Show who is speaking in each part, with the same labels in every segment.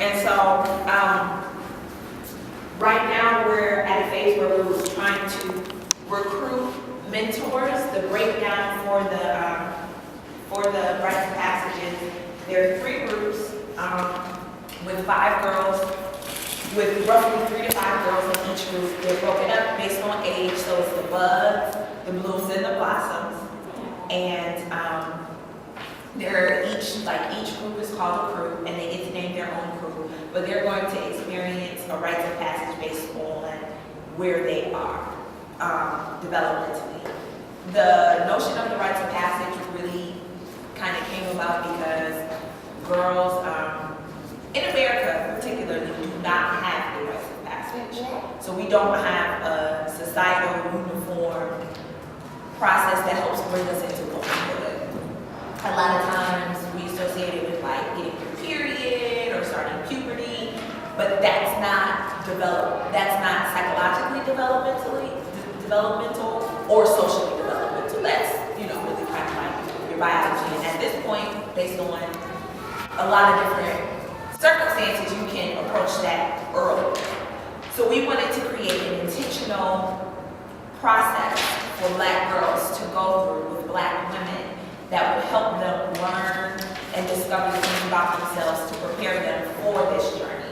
Speaker 1: And so right now we're at a phase where we're trying to recruit mentors. The breakdown for the rites of passages, there are 3 groups with 5 girls, with roughly 3 to 5 girls in each group. They're broken up based on age, so it's the buds, the blooms, and the blossoms. And each group is called a crew, and they get to name their own crew, but they're going to experience a rites of passage based on where they are developmentally. The notion of the rites of passage really kind of came about because girls in America particularly do not have the rites of passage. So we don't have a societal uniform process that helps bring us into womanhood. A lot of times we associate it with like getting your period or starting puberty, but that's not psychologically developmental or socially developmental. That's, really kind of like your biology. And at this point, based on a lot of different circumstances, you can approach that early. So we wanted to create an intentional process for Black girls to go through with Black women that would help them learn and discover things about themselves to prepare them for this journey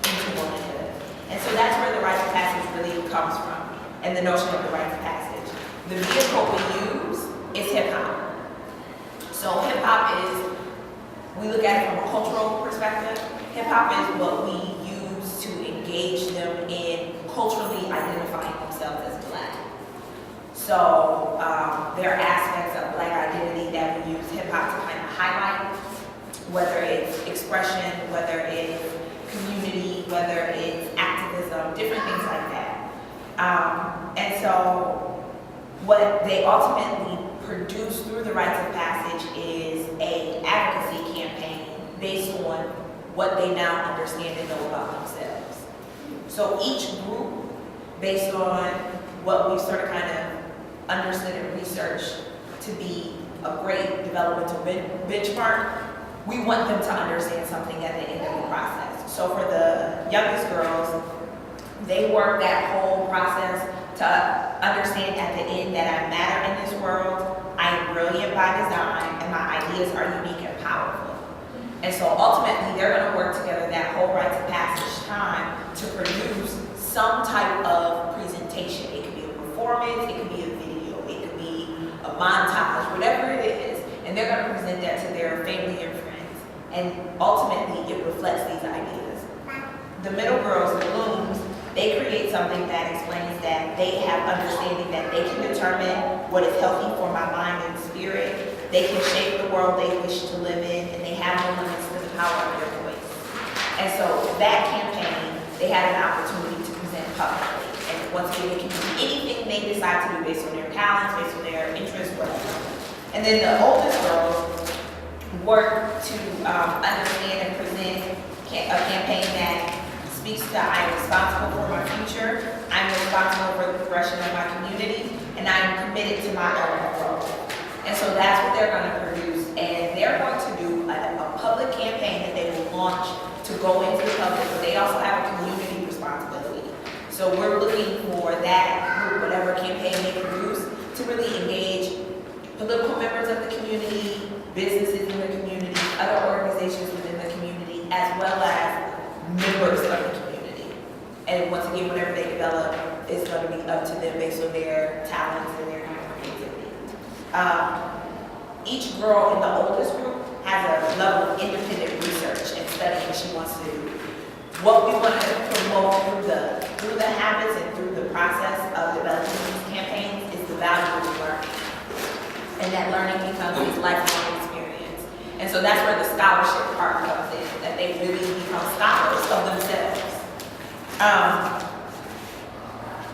Speaker 1: into womanhood. And so that's where the rites of passage really comes from, and the notion of the rites of passage. The vehicle we use is hip hop. So hip hop is, we look at it from a cultural perspective. Hip hop is what we use to engage them in culturally identifying themselves as Black. So there are aspects of Black identity that we use hip hop to kind of highlight, whether it's expression, whether it's community, whether it's activism, different things like that. And so what they ultimately produce through the rites of passage is an advocacy campaign based on what they now understand and know about themselves. So each group, based on what we've sort of kind of understood and researched to be a great developmental benchmark, we want them to understand something at the end of the process. So for the youngest girls, they work that whole process to understand at the end that I matter in this world, I am brilliant by design, and my ideas are unique and powerful. And so ultimately, they're going to work together that whole rites of passage time to produce some type of presentation. It could be a performance, it could be a video, it could be a montage, whatever it is, and they're going to present that to their family and friends. And ultimately, it reflects these ideas. The middle girls, the blooms, they create something that explains that they have understanding that they can determine what is healthy for my mind and spirit. They can shape the world they wish to live in, and they have no limits to the power of their voice. And so that campaign, they had an opportunity to present publicly. And once again, they can do anything they decide to do based on their talents, based on their interests, whatever. And then the oldest girls work to understand and present a campaign that speaks to I am responsible for my future, I'm responsible for the progression of my community, and I'm committed to my own growth. And so that's what they're going to produce, and they're going to do a public campaign that they will launch to go into the public, but they also have a community responsibility. So we're looking for that group, whatever campaign they produce, to really engage political members of the community, businesses in the community, other organizations within the community, as well as members of the community. And once again, whatever they develop is going to be up to them based on their talents and their creativity. Each girl in the oldest group has a level of independent research and studying she wants to do. What we want to promote through the habits and through the process of developing these campaigns is the value of learning. And that learning becomes this lifelong experience. And so that's where the scholarship part comes in, that they really become scholars of themselves.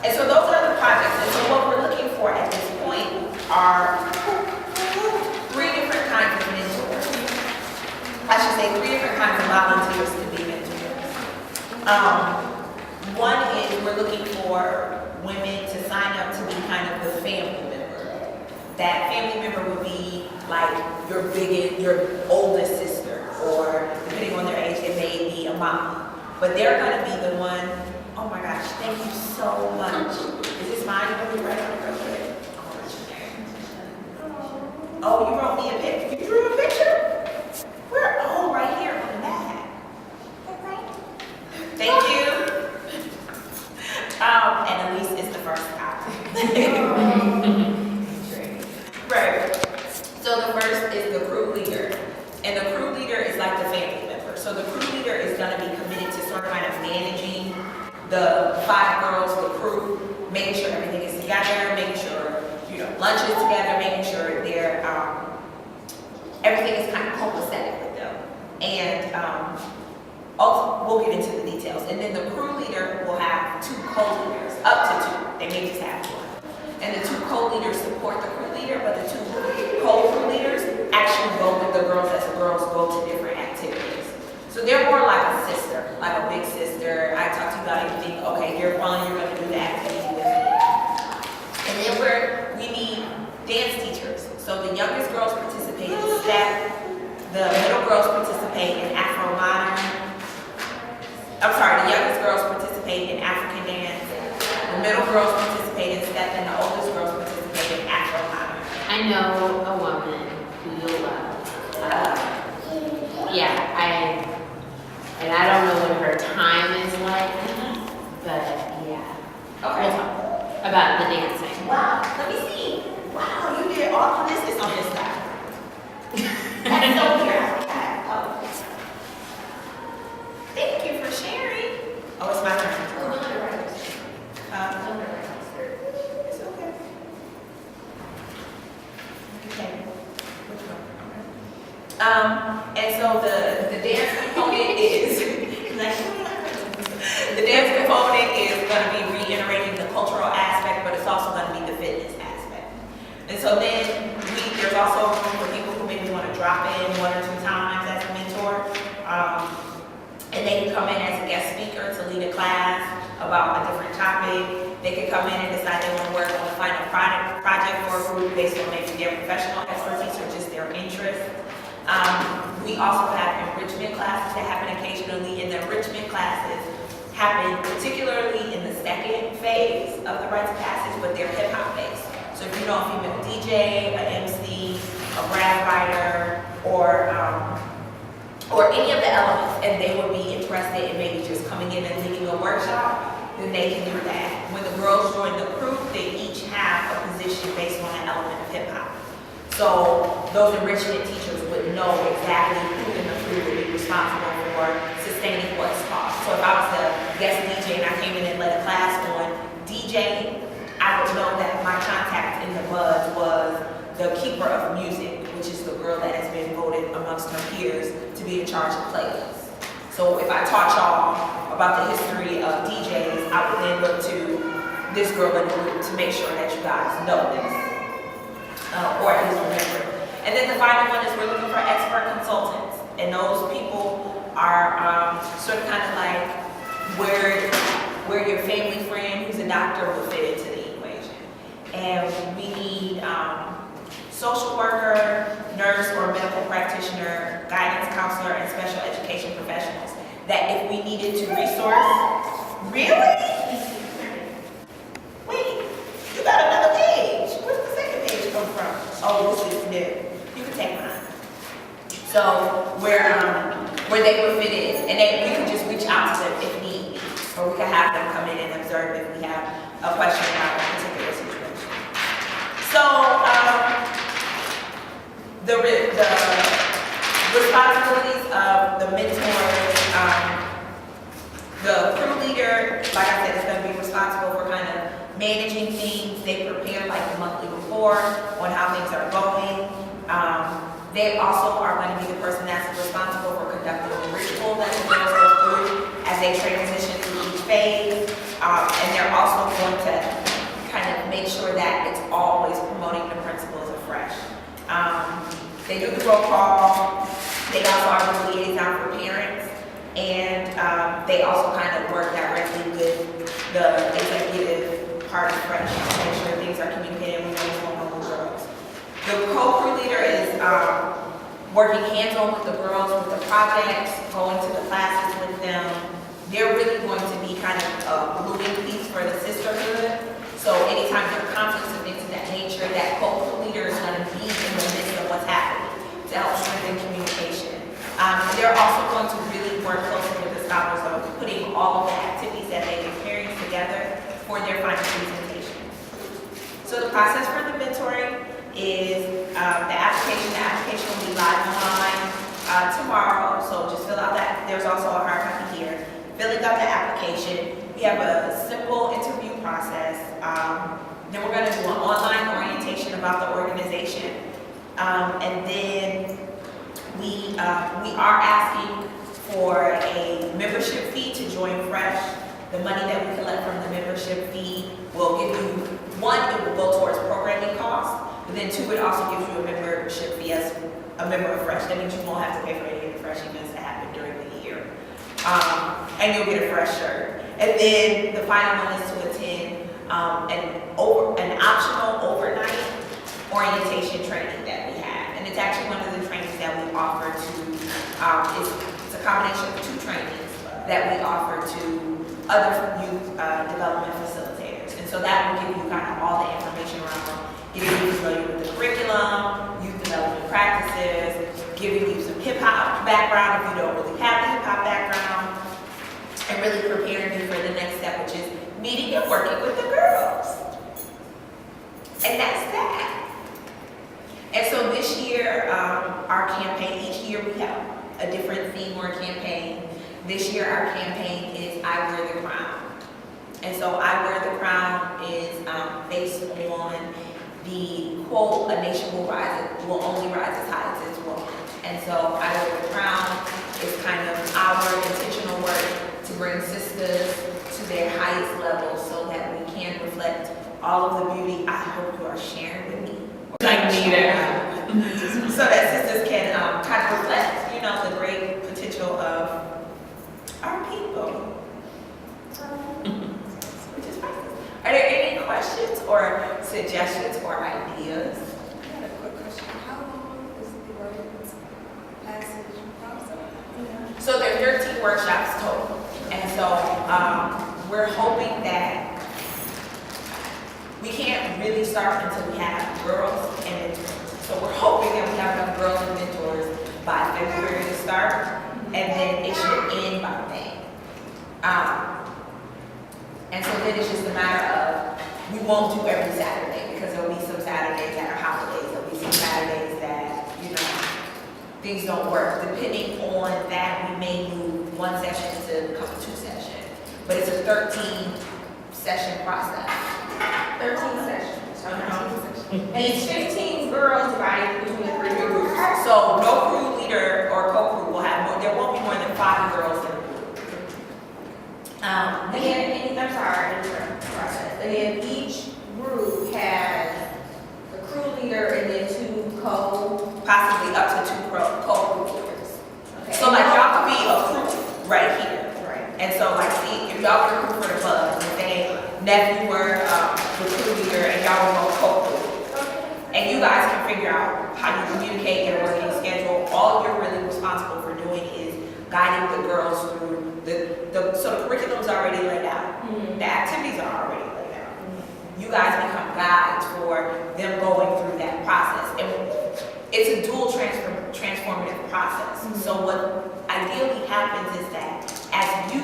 Speaker 1: And so those are the projects. And so what we're looking for at this point are 3 different kinds of mentors. I should say 3 different kinds of volunteers to be mentors. One is we're looking for women to sign up to be kind of the family member. That family member would be like your oldest sister, or depending on their age, it may be a mama. But they're gonna be the one, oh my gosh, thank you so much. Is this mine? You want me to write on it real quick? Oh, you wrote me a picture. You drew a picture? Where? Oh, right here on the back. Thank you. And Elise is the first copy. Right. So the first is the crew leader. And the crew leader is like the family member. So the crew leader is going to be committed to sort of kind of managing the 5 girls, the crew, making sure everything is together, making sure, lunch is together, making sure they're, everything is kind of copacetic with them. And also, we'll get into the details. And then the crew leader will have 2 co-leaders, up to 2. They may just have 1. And the 2 co-leaders support the crew leader, but the 2 co-crew leaders actually go with the girls as the girls go to different activities. So they're more like a sister, like a big sister. I talk to you about anything, okay, you're fun, you're gonna do the activity with me. And then we need dance teachers. So the youngest girls participate in step, the middle girls participate in Afro-modern. I'm sorry, the youngest girls participate in African dance, the middle girls participate in step, and the oldest girls participate in Afro-modern.
Speaker 2: I know a woman who you'll love. And I don't know what her time is like, but yeah.
Speaker 1: Okay.
Speaker 2: We'll talk about the dancing.
Speaker 1: Wow, let me see. Wow, you did all of this. It's on this side. That's so weird. Oh. Thank you for sharing. Oh, it's my turn. It's okay. Okay. Which one? And so the dance component is the dance component is going to be reiterating the cultural aspect, but it's also going to be the fitness aspect. And so then there's also room for people who maybe want to drop in 1 or 2 times as a mentor. And they can come in as a guest speaker to lead a class about a different topic. They can come in and decide they want to work on a final project for a group based on maybe their professional expertise or just their interest. We also have enrichment classes that happen occasionally, and the enrichment classes happen particularly in the second phase of the rites of passage, but they're hip-hop based. So if you know a female DJ, an MC, a rap writer, or any of the elements, and they would be interested in maybe just coming in and leading a workshop, then they can do that. When the girls join the crew, they each have a position based on an element of hip-hop. So those enrichment teachers would know exactly who in the crew would be responsible for sustaining what's taught. So if I was the guest DJ and I came in and led a class on DJ, I would know that my contact in the buzz was the keeper of music, which is the girl that has been voted amongst her peers to be in charge of playlists. So if I taught y'all about the history of DJs, I would then look to this girl in the group to make sure that you guys know this, or at least remember. And then the final one is we're looking for expert consultants, and those people are sort of kind of like where your family friend who's a doctor will fit into the equation. And we need social worker, nurse, or medical practitioner, guidance counselor, and special education professionals that if we needed to resource. Really? Wait, you got another page. Where's the second page come from? Oh, this is new. You can take mine. So where they would fit in, and then we could just reach out to them if need be, or we could have them come in and observe if we have a question about a particular situation. So the responsibilities of the mentors, the crew leader, like I said, is going to be responsible for kind of managing things. They prepare like the monthly report on how things are going. They also are going to be the person that's responsible for conducting the ritual that the girls go through as they transition through each phase. And they're also going to kind of make sure that it's always promoting the principles of Fresh. They do the roll call. They also are the liaison for parents. And they also kind of work directly with the executive part of Fresh to make sure things are communicated with those girls. The co-crew leader is working hands-on with the girls with the projects, going to the classes with them. They're really going to be kind of a moving piece for the sisterhood. So anytime there are conflicts and things of that nature, that co-leader is going to be in the midst of what's happening to help strengthen communication. They're also going to really work closely with the scholars of putting all of the activities that they experience together for their final presentation. So the process for the mentoring is the application will be live online tomorrow, so just fill out that. There's also a hard copy here. Filling out the application, we have a simple interview process. Then we're going to do an online orientation about the organization, and then we are asking for a membership fee to join Fresh. The money that we collect from the membership fee will give you, one, it will go towards programming costs, but then two, it also gives you a membership fee as a member of Fresh. That means you won't have to pay for any of the Fresh events that happen during the year. And you'll get a Fresh shirt. And then the final one is to attend an optional overnight orientation training that we have. And it's actually one of the trainings that we offer to, it's a combination of two trainings that we offer to other youth development facilitators. And so that will give you kind of all the information around getting you familiar with the curriculum, youth development practices, giving you some hip hop background if you don't really have the hip hop background, and really preparing you for the next step, which is meeting and working with the girls. And that's that. And so this year, our campaign, each year we have a different theme or campaign. This year our campaign is I Wear the Crown. And so I Wear the Crown is based on the quote, a nation will only rise as high as its woman. And so I Wear the Crown is kind of our intentional work to bring sisters to their highest level so that we can reflect all of the beauty I hope you are sharing with me. So that sisters can kind of reflect, you know, the great potential of our people. Which is priceless. Are there any questions or suggestions or ideas?
Speaker 3: I had a quick question. How long is the ordinance passage process?
Speaker 1: So there are 13 workshops total. And so we're hoping that we can't really start until we have girls and mentors. So we're hoping that we have enough girls and mentors by February to start, and then it should end by May. And so then it's just a matter of, we won't do every Saturday because there'll be some Saturdays that are holidays. There'll be some Saturdays that, you know, things don't work. Depending on that, we may move one session to become two sessions. But it's a 13-session process.
Speaker 4: 13 sessions. And it's 15 girls divided between the three groups.
Speaker 1: So no crew leader or co-crew will have more, there won't be more than 5 girls in a group.
Speaker 4: I'm sorry, process. And then each group has the crew leader and then 2
Speaker 1: Possibly up to 2 co-crew leaders.
Speaker 4: Okay.
Speaker 1: So like y'all could be a crew right here.
Speaker 4: Right.
Speaker 1: And so like see, if y'all were a crew for the buzz, and say nephew were the crew leader and y'all were both co-crew. And you guys can figure out how you communicate your working schedule. All you're really responsible for doing is guiding the girls through so the curriculum's already laid out.
Speaker 4: Mm-hmm.
Speaker 1: The activities are already laid out. You guys become guides for them going through that process. And it's a dual transformative process.
Speaker 4: Mm-hmm.
Speaker 1: So what ideally happens is that as you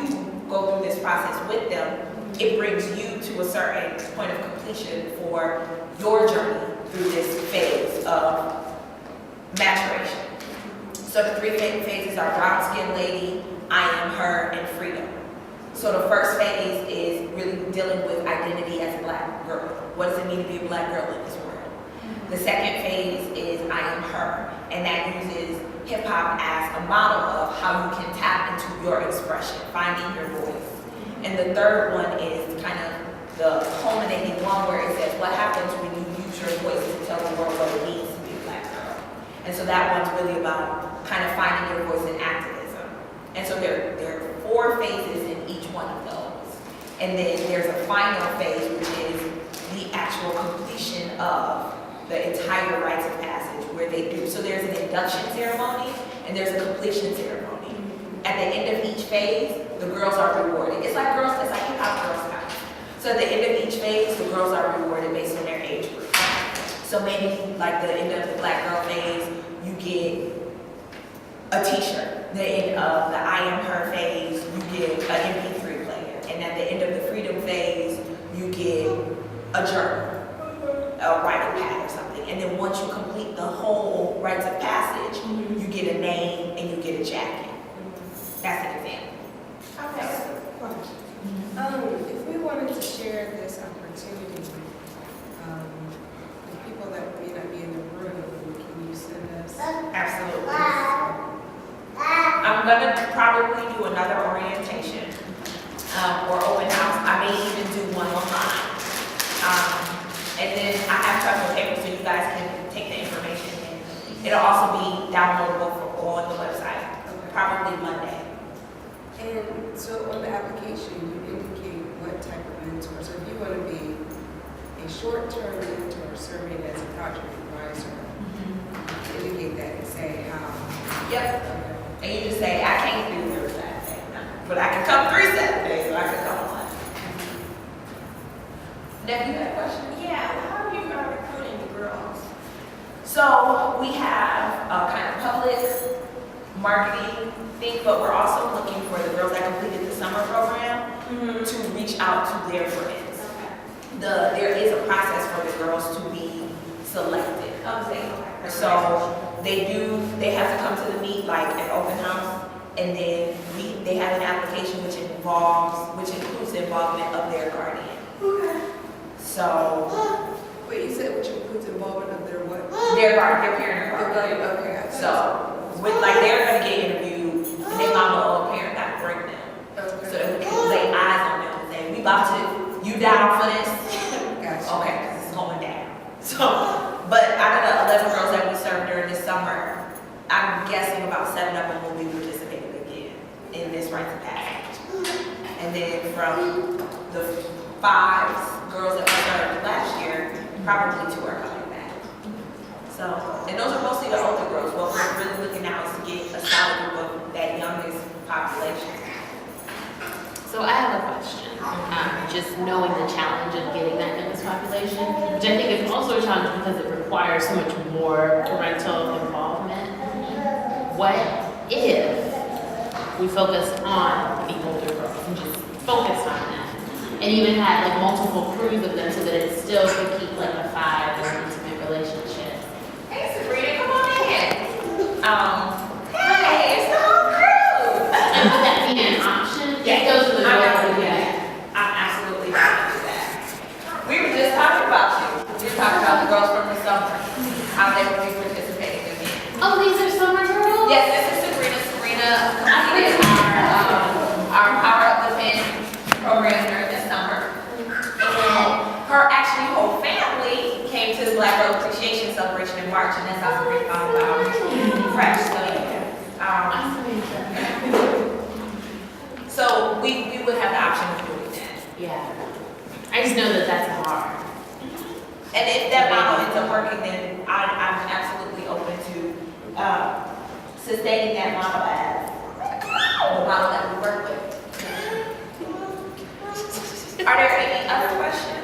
Speaker 1: go through this process with them, it brings you to a certain point of completion for your journey through this phase of maturation. So the 3 phases are brown skin lady, I am her, and freedom. So the first phase is really dealing with identity as a Black girl. What does it mean to be a Black girl in this world? The second phase is I am her, and that uses hip hop as a model of how you can tap into your expression, finding your voice. And the third one is kind of the culminating one where it says what happens when you use your voice to tell the world what it means to be a Black girl. And so that one's really about kind of finding your voice in activism. And so there are 4 phases in each one of those. And then there's a final phase, which is the actual completion of the entire rites of passage passage where they do, so there's an induction ceremony and there's a completion ceremony. At the end of each phase, the girls are rewarded. It's like hip hop Girl Scouts. So at the end of each phase, the girls are rewarded based on their age group. So maybe like the end of the black girl phase, you get a t-shirt. The end of the I Am Her phase, you get an MP3 player. And at the end of the freedom phase, you get a journal, a writing pad or something. And then once you complete the whole rites of passage, you get a name and you get a jacket. That's an example.
Speaker 3: Okay. If we wanted to share this opportunity with people that may not be in the room, can you send us?
Speaker 1: Absolutely. I'm gonna probably do another orientation or open house. I may even do one online. And then I have travel paper so you guys can take the information in. It'll also be downloadable on the website, probably Monday.
Speaker 3: And so on the application, you indicate what type of mentor. So if you want to be a short-term mentor serving as a project advisor, indicate that and say how.
Speaker 1: Yep. And you just say, I can't do every Saturday, no. But I can come 3 Saturdays, or I can come one. Deb, you had a question?
Speaker 4: Yeah, how are you recruiting the girls?
Speaker 1: So we have a kind of public marketing thing, but we're also looking for the girls that completed the summer program to reach out to their friends. There is a process for the girls to be selected. So they have to come to the meet like an open house, and then they have an application which includes the involvement of their guardian.
Speaker 3: Okay.
Speaker 1: So
Speaker 3: Wait, you said which includes involvement of their what?
Speaker 1: their parent or
Speaker 3: Their
Speaker 1: guardian.
Speaker 3: guardian. Okay. I
Speaker 1: So they're gonna get interviewed, and their mama or parent got to bring them.
Speaker 3: Okay.
Speaker 1: So that we can lay eyes on them and say, we about to, you down for this?
Speaker 3: Gotcha.
Speaker 1: Okay, because it's going down. So, but out of the 11 girls that we served during this summer, I'm guessing about 7 of them will be participating again in this rites of passage. And then from the 5 girls that we served last year, probably 2 are coming back. So, and those are mostly the older girls. What we're really looking now is to get a solid group of that youngest population.
Speaker 2: So I have a question. Just knowing the challenge of getting that youngest population, which I think is also a challenge because it requires so much more parental involvement. What if we focus on the older girls and just focus on them, and even had like multiple crews of them so that it still could keep like a 5 or intimate relationship?
Speaker 1: Hey Sabrina, come on in. Hey, it's the whole crew.
Speaker 2: And would that be an option?
Speaker 1: Yeah.
Speaker 2: If those are the
Speaker 1: I'm
Speaker 2: girls
Speaker 1: not
Speaker 2: that
Speaker 1: gonna
Speaker 2: we
Speaker 1: do
Speaker 2: got.
Speaker 1: that. I'm absolutely not gonna do that. We were just talking about you. We were talking about the girls from the summer, how they would be participating again.
Speaker 2: Oh, these are summer girls?
Speaker 1: Yes, this is Sabrina. Sabrina completed our Power Up the Pen program during the summer. And her actually whole family came to the Black Girl Appreciation Celebration in March, and that's how Sabrina found about Fresh. So yeah. So we would have the option of doing that.
Speaker 2: Yeah. I just know that that's hard.
Speaker 1: And if that model ends up working, then I'm absolutely open to sustaining that model as the model that we work with. Are there any other questions?